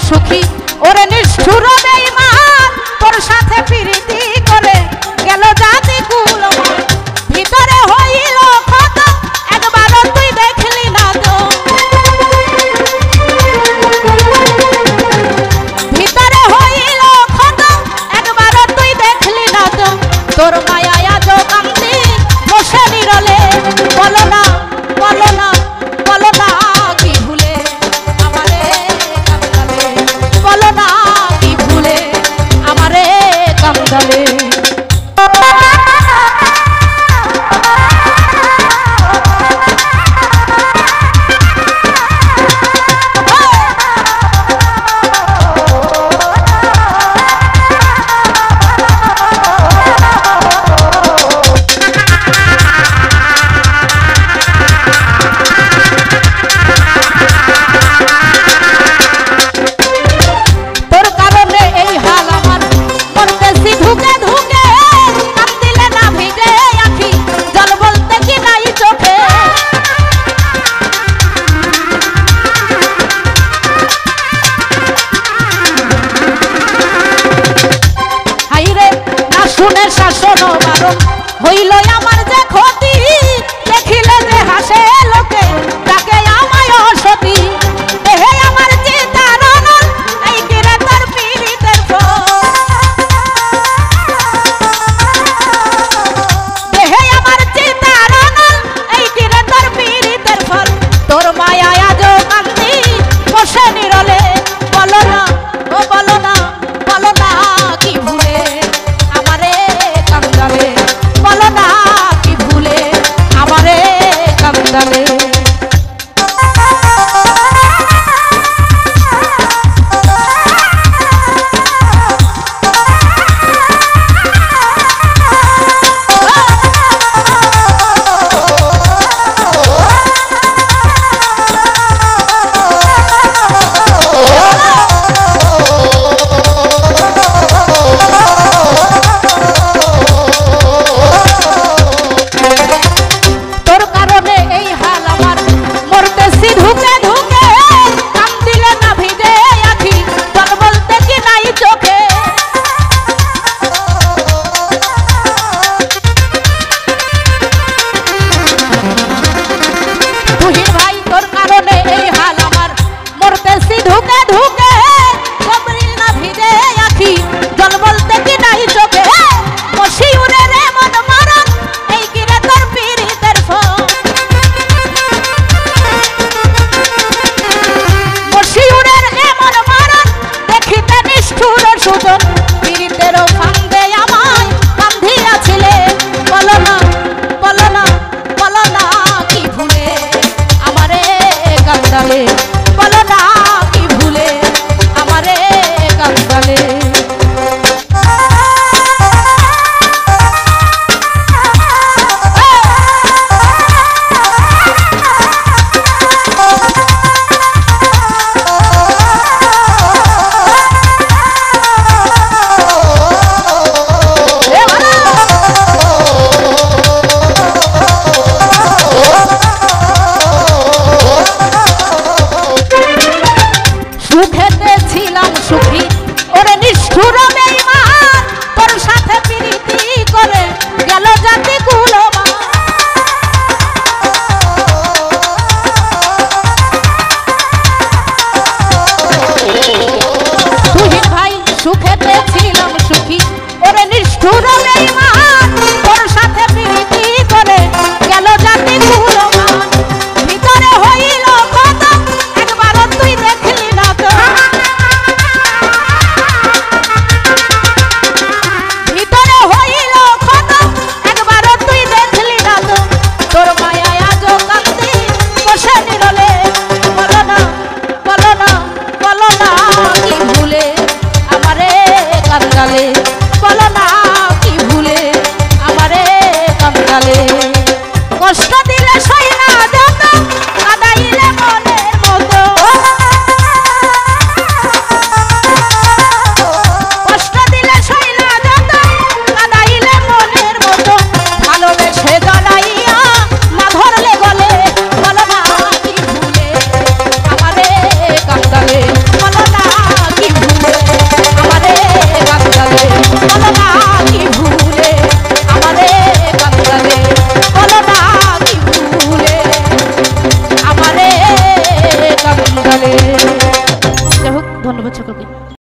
সুখী ওরে নিষ্ঠুর বেঈমান তোর সাথে প্রীতি করে গেল জাতি কুল ভিতরে হইল ক্ষত একবারও তুই দেখলি না তো ভিতরে হইল ক্ষত একবারও তুই দেখলি না তো তোর মায়া আজ কান্দি বসে নিরলে বলো না বলো না বলো না কি ভুলে আমারে কান্দালে বলো না কি ভুলে আমারে কান্দালে শাসন বারণ হইল আমার যে ক্ষতি দেখিলে যে হাসে লোকে তাকে আমায় অসতী দেহে আমার চিতার অনল এই কিরে তোর পীড়িতের দেহে আমার চিতার অনল এই কিরে তোর পীড়িতের ফল তোর মায়া আজ কান্দি বসে নিরলে বলো না ও বলো না কি ভুলে বলো না কি ভুলে আমারে কান্দালে সুখেতে ছিলাম সুখী ওরে নিষ্ঠুর